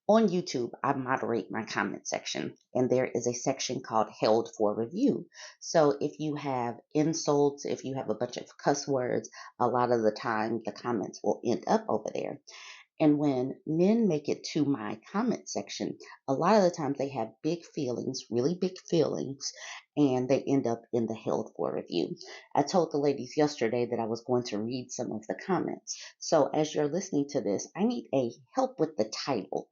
On YouTube, I moderate my comment section, and there is a section called Held for Review. So if you have insults, if you have a bunch of cuss words, a lot of the time the comments will end up over there. And when men make it to my comment section, a lot of the times they have big feelings, really big feelings, and they end up in the held for review. I told the ladies yesterday that I was going to read some of the comments. So as you're listening to this, I need a help with the title.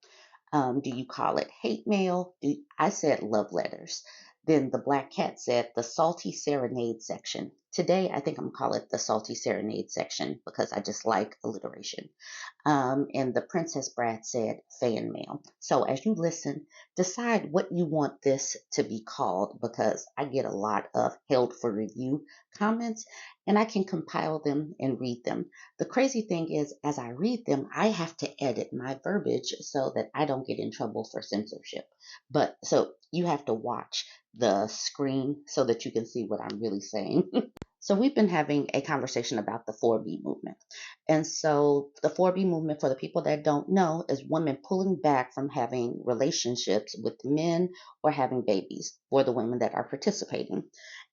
Do you call it hate mail? I said love letters. Then the black cat said the salty serenade section. Today, I think I'm going to call it the salty serenade section because I just like alliteration. And the Princess Brad said fan mail. So as you listen, decide what you want this to be called because I get a lot of held for review comments and I can compile them and read them. The crazy thing is, as I read them, I have to edit my verbiage so that I don't get in trouble for censorship. But so you have to watch the screen so that you can see what I'm really saying. So we've been having a conversation about the 4B movement. And so the 4B movement, for the people that don't know, is women pulling back from having relationships with men or having babies for the women that are participating.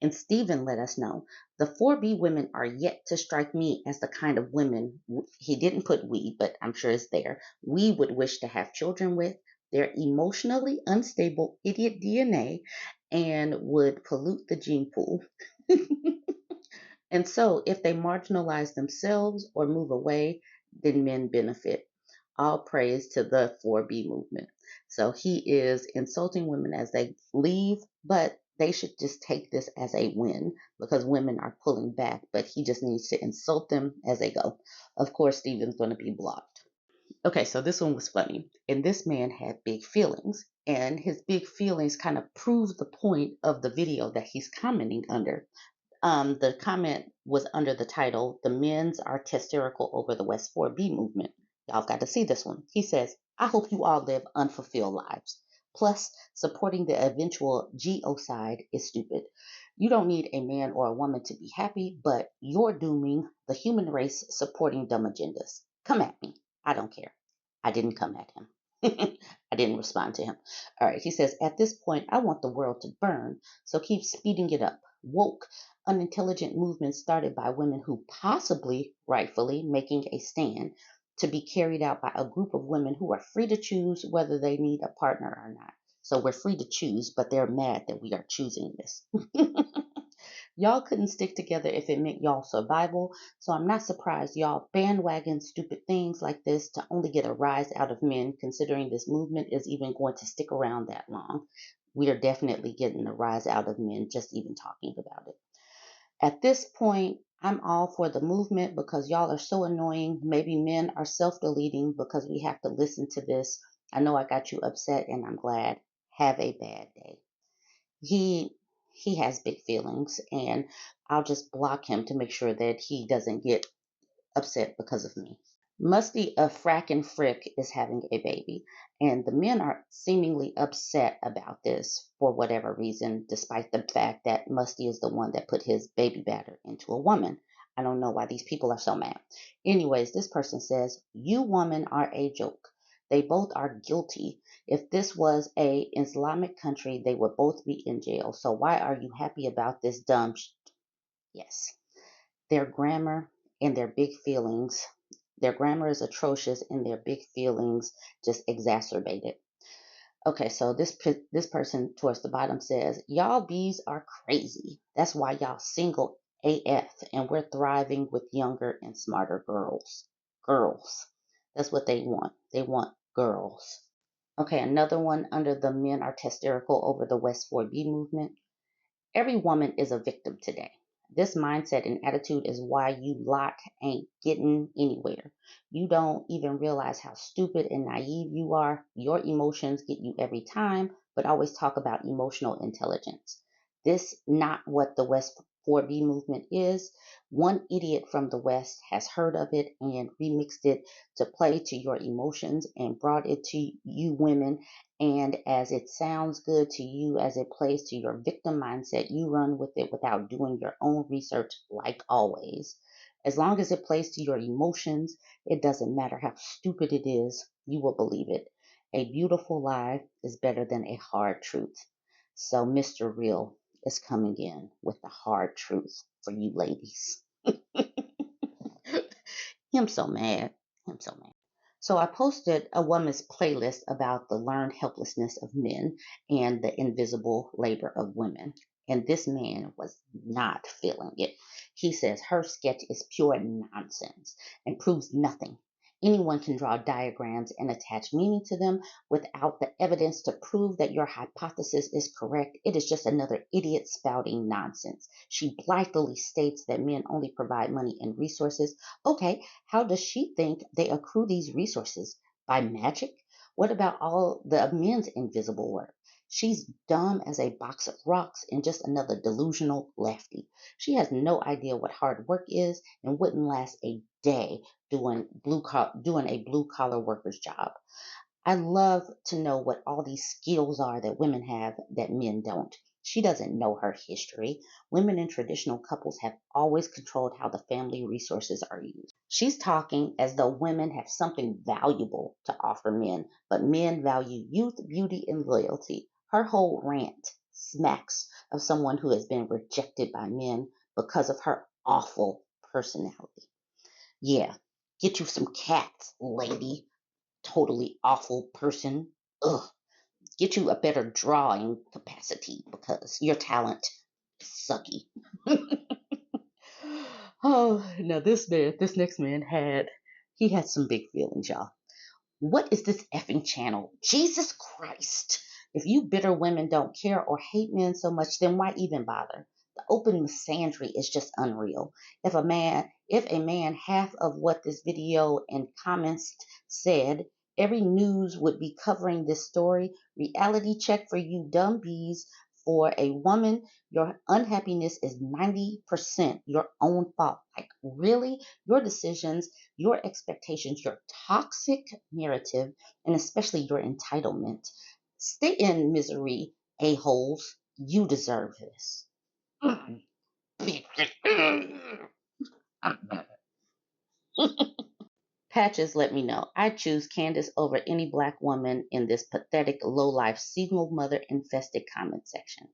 And Stephen let us know the 4B women are yet to strike me as the kind of women, he didn't put we, but I'm sure it's there, we would wish to have children with. They're emotionally unstable, idiot DNA, and would pollute the gene pool. And so, if they marginalize themselves or move away, then men benefit. All praise to the 4B movement. So, he is insulting women as they leave, but they should just take this as a win because women are pulling back, but he just needs to insult them as they go. Of course, Stephen's going to be blocked. Okay, so this one was funny. And this man had big feelings, and his big feelings kind of prove the point of the video that he's commenting under. The comment was under the title, The Men's Are Hysterical Over the West 4B Movement. Y'all got to see this one. He says, I hope you all live unfulfilled lives. Plus, supporting the eventual genocide is stupid. You don't need a man or a woman to be happy, but you're dooming the human race supporting dumb agendas. Come at me. I don't care. I didn't come at him. I didn't respond to him. All right. He says, at this point, I want the world to burn, so keep speeding it up. Woke, unintelligent movement started by women who possibly, rightfully, making a stand to be carried out by a group of women who are free to choose whether they need a partner or not. So we're free to choose, but they're mad that we are choosing this. Y'all couldn't stick together if it meant y'all survival, so I'm not surprised y'all bandwagon stupid things like this to only get a rise out of men, considering this movement is even going to stick around that long. We are definitely getting a rise out of men just even talking about it. At this point, I'm all for the movement because y'all are so annoying. Maybe men are self-deleting because we have to listen to this. I know I got you upset and I'm glad. Have a bad day. He he has big feelings and I'll just block him to make sure that he doesn't get upset because of me. Musty of Frack and Frick is having a baby, and the men are seemingly upset about this for whatever reason, despite the fact that Musty is the one that put his baby batter into a woman. I don't know why these people are so mad. Anyways, this person says, you women are a joke. They both are guilty. If this was a Islamic country, they would both be in jail. So why are you happy about this dumb Yes. Their grammar and their big feelings. Their grammar is atrocious and their big feelings just exacerbated. Okay, so this person towards the bottom says, y'all bees are crazy. That's why y'all single AF and we're thriving with younger and smarter girls. Girls. That's what they want. They want girls. Okay, another one under the men are hysterical over the West 4B movement. Every woman is a victim today. This mindset and attitude is why you lot ain't getting anywhere. You don't even realize how stupid and naive you are. Your emotions get you every time, but always talk about emotional intelligence. This not what the West 4B movement is. One idiot from the West has heard of it and remixed it to play to your emotions and brought it to you women, and as it sounds good to you, as it plays to your victim mindset, you run with it without doing your own research, like always. As long as it plays to your emotions, it doesn't matter how stupid it is. You will believe it. A beautiful lie is better than a hard truth. So Mr. Real is coming in with the hard truth for you ladies. Him so mad. Him so mad. So I posted a woman's playlist about the learned helplessness of men and the invisible labor of women. And this man was not feeling it. He says her sketch is pure nonsense and proves nothing. Anyone can draw diagrams and attach meaning to them without the evidence to prove that your hypothesis is correct. It is just another idiot spouting nonsense. She blithely states that men only provide money and resources. Okay, how does she think they accrue these resources? By magic? What about all the men's invisible work? She's dumb as a box of rocks and just another delusional lefty. She has no idea what hard work is and wouldn't last a day doing a blue collar worker's job. I love to know what all these skills are that women have that men don't. She doesn't know her history. Women in traditional couples have always controlled how the family resources are used. She's talking as though women have something valuable to offer men, but men value youth, beauty, and loyalty. Her whole rant smacks of someone who has been rejected by men because of her awful personality. Yeah, get you some cats, lady. Totally awful person. Ugh. Get you a better drawing capacity because your talent is sucky. Oh, now this next man he had some big feelings, y'all. What is this effing channel? Jesus Christ. If you bitter women don't care or hate men so much, then why even bother? The open misandry is just unreal. If a man half of what this video and comments said, every news would be covering this story. Reality check for you dumb bees. For a woman, your unhappiness is 90% your own fault. Like, really? Your decisions, your expectations, your toxic narrative, and especially your entitlement. Stay in misery, a-holes. You deserve this. Patches let me know. I choose Candace over any black woman in this pathetic, low-life, single mother infested comment section.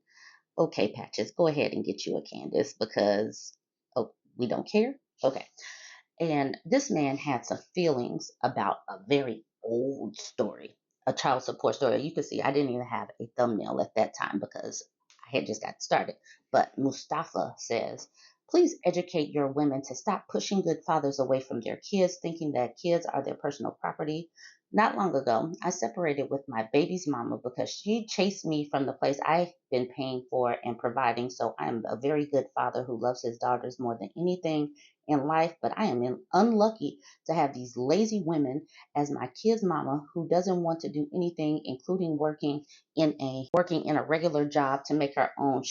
Okay, Patches, go ahead and get you a Candace because we don't care? Okay. And this man had some feelings about a very old story, a child support story. You can see I didn't even have a thumbnail at that time because I had just got started. But Mustafa says, please educate your women to stop pushing good fathers away from their kids, thinking that kids are their personal property. Not long ago, I separated with my baby's mama because she chased me from the place I've been paying for and providing. So I am a very good father who loves his daughters more than anything in life, but I am unlucky to have these lazy women as my kid's mama who doesn't want to do anything, including working in a regular job to make her own.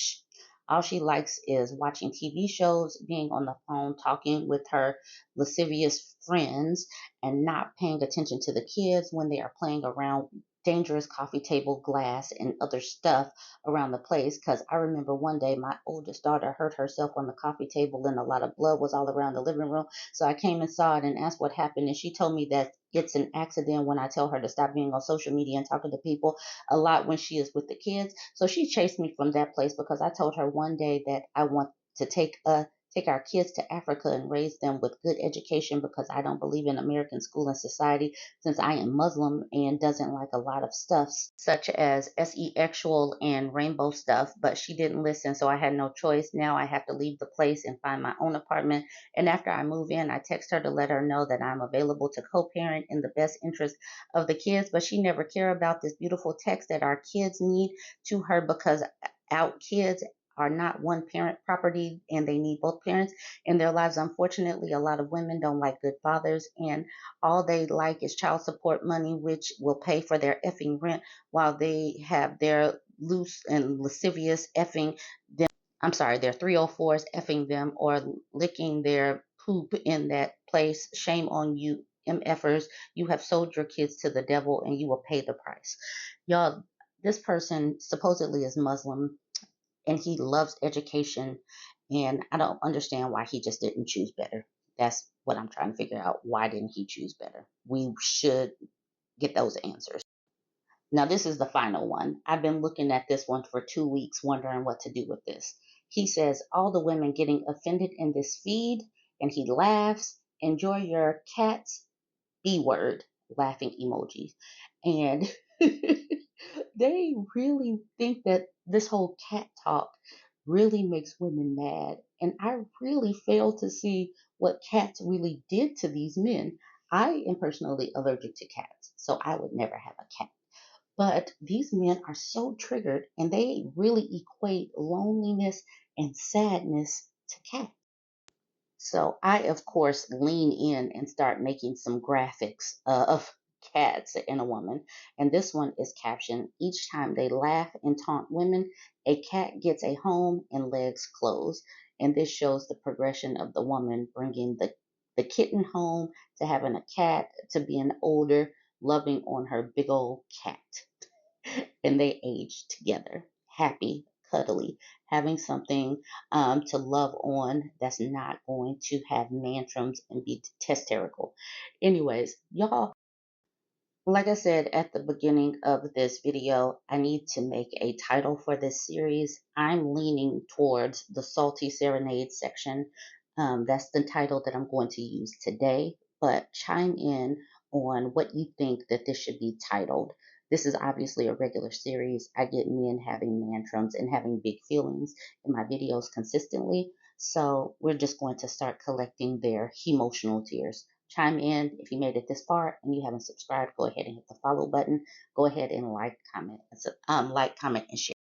All she likes is watching TV shows, being on the phone, talking with her lascivious friends, and not paying attention to the kids when they are playing around dangerous coffee table glass and other stuff around the place. Because I remember one day my oldest daughter hurt herself on the coffee table and a lot of blood was all around the living room. So I came and saw it and asked what happened. And she told me that it's an accident when I tell her to stop being on social media and talking to people a lot when she is with the kids. So she chased me from that place because I told her one day that I want to take our kids to Africa and raise them with good education because I don't believe in American school and society since I am Muslim and doesn't like a lot of stuff such as sexual and rainbow stuff. But she didn't listen, so I had no choice. Now I have to leave the place and find my own apartment. And after I move in, I text her to let her know that I'm available to co-parent in the best interest of the kids. But she never cared about this beautiful text that our kids need to her because our kids are not one parent property and they need both parents in their lives. Unfortunately, a lot of women don't like good fathers and all they like is child support money, which will pay for their effing rent while they have their loose and lascivious effing them. I'm sorry, their 304s effing them or licking their poop in that place. Shame on you, MFers. You have sold your kids to the devil and you will pay the price. Y'all, this person supposedly is Muslim and he loves education. And I don't understand why he just didn't choose better. That's what I'm trying to figure out. Why didn't he choose better? We should get those answers. Now, this is the final one. I've been looking at this one for 2 weeks, wondering what to do with this. He says, all the women getting offended in this feed, and he laughs. Enjoy your cat's B word, laughing emojis. And they really think that this whole cat talk really makes women mad. And I really fail to see what cats really did to these men. I am personally allergic to cats, so I would never have a cat. But these men are so triggered and they really equate loneliness and sadness to cats. So I, of course, lean in and start making some graphics of cats in a woman. And this one is captioned, each time they laugh and taunt women, a cat gets a home and legs closed. And this shows the progression of the woman bringing the kitten home to having a cat to being older, loving on her big old cat. And they age together, happy, cuddly, having something to love on that's not going to have tantrums and be hysterical. Anyways, y'all, like I said at the beginning of this video, I need to make a title for this series. I'm leaning towards the Salty Serenade section. That's the title that I'm going to use today, but chime in on what you think that this should be titled. This is obviously a regular series. I get men having tantrums and having big feelings in my videos consistently. So we're just going to start collecting their emotional tears. Chime in if you made it this far and you haven't subscribed. Go ahead and hit the follow button. Go ahead and like, comment, and share.